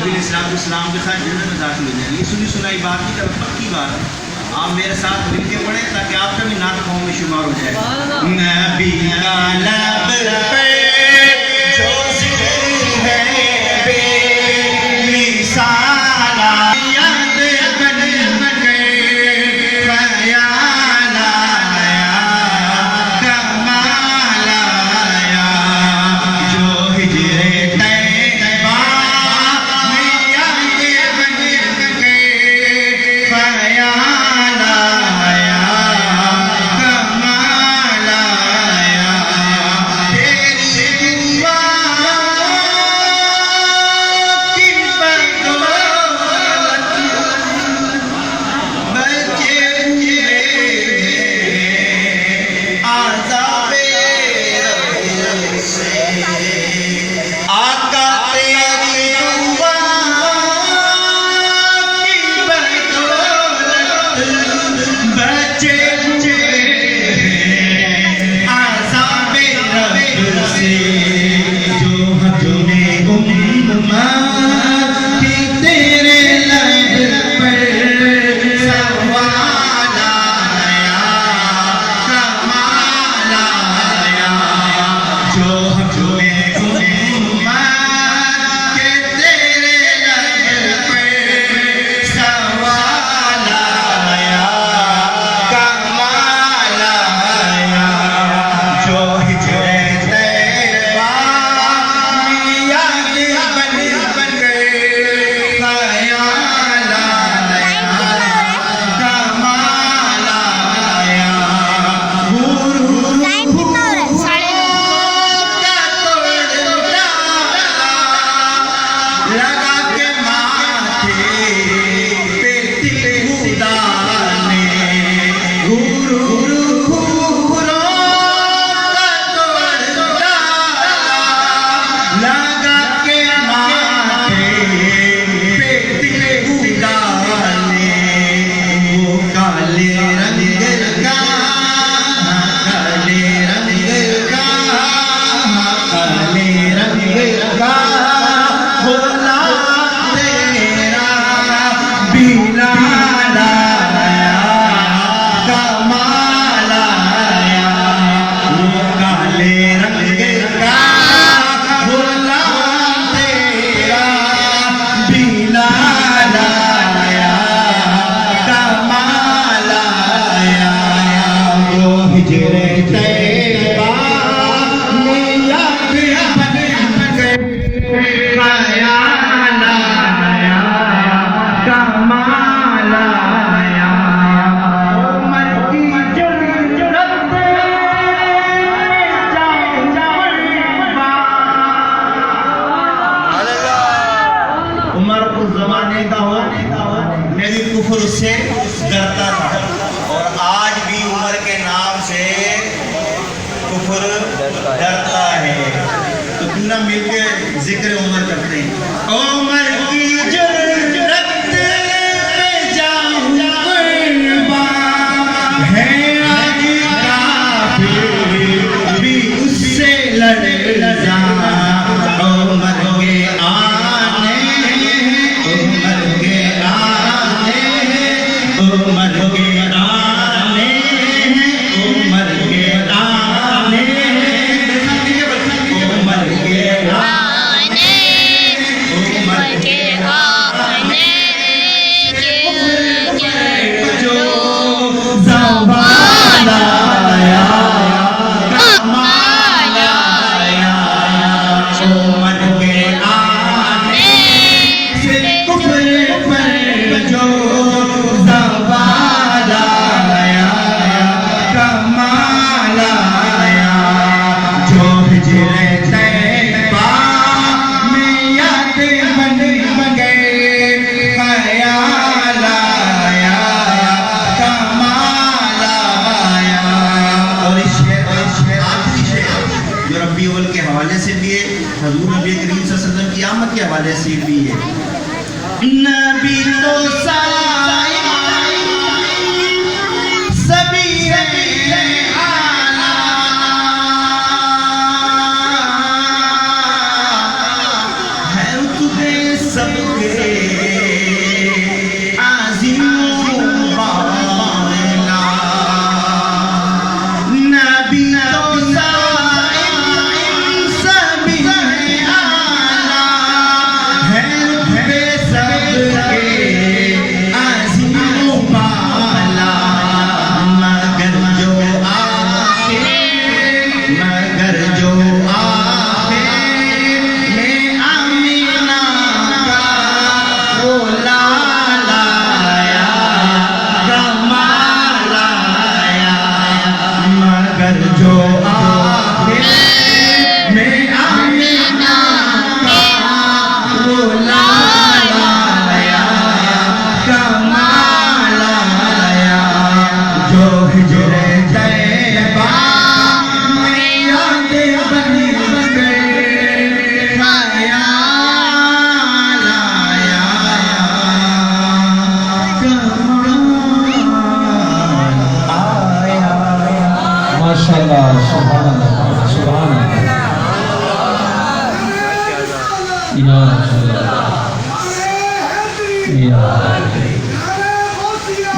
नबी इस्लाम के साथ जन्नत में दाखिल हो जाएंगे। ये सुनी सुनाई बात नहीं कर, पक्की बात है। आप मेरे साथ मिलके पढ़े ताकि आपका भी नात कौम में शुमार हो जाए। नबी का लब पे जो जिक्र है बेमिसाल याद बन गए, ख्याल आया, कमाल आया, जो हिजरे तैयबा में याद बन गए, ख्याल आया, कमाल आया, तेरी दुआ की बदौलत बचे हुए आज़ाबे रब से, आका तेरी दुआ की बदौलत बचे हुए आज़ाबे रब से, जो हजूने उम्मत की तेरे लब पर सवाल आया, कमाल आया, जो हजूने उम्मत के तेरे लब पर सवाल आया, कमाल आया, जो हिजरे तैयबा में याद बन गए, ख्याल आया, कमाल आया, हुर हुर लगा के माथे पे तिल खुदा ने, हुर हुर लगा के माथे पे तिल खुदा ने, वो काले रंग का, काले रंग का, काले रंग का भोला तेरा बिलाल आया, कमाल आया, वो काले रंग का भोला तेरा बिलाल आया, कमाल आया, वो हिजरे तैयबा में याद बन गए, ख्याल आया, कमाल आया, उमर की जुर्रत उमर उस जमाने का हो, मैं भी कुफर उससे डरता था, और आज भी उमर के नाम से कुफर डरता है। तो क्यों ना मिलके जिक्र उमर करते हैं। उमर की जुर्रत पे जाऊं कुर्बान, है आज काफिर भी उससे लड़ जा, उमर के आने, उमर के आने, उमर के आने, उमर के आने, उमर के आने, उमर के आने जो ज़वाल आया, कमाल आया, उमर के आने से कुफर पर जो ज़वाल आया, कमाल आया, जो हिजरे तैयबा में याद बन गए, ख्याल आया, कमाल आया। और इस शेर आखिरी शेर जो रब्बी अव्वल के हवाले से भी है, हजूर नबी करीम सल्लल्लाहु अलैहि वसल्लम की आमद के हवाले से भी है। नबी तो सभी है रुतबे सबके आज़िम बाला नबी तो सभी आला है रुतबे सबके आज़िम बाला मगर जो आके मैं आमीना का वो लाया कमाल आया मगर जो आके मैं आमीना का वो लाया कमाल आया जो हिजरे तैयबा माशाअल्लाह, सुभान अल्लाह, सुभान अल्लाह, या रसूल अल्लाह, या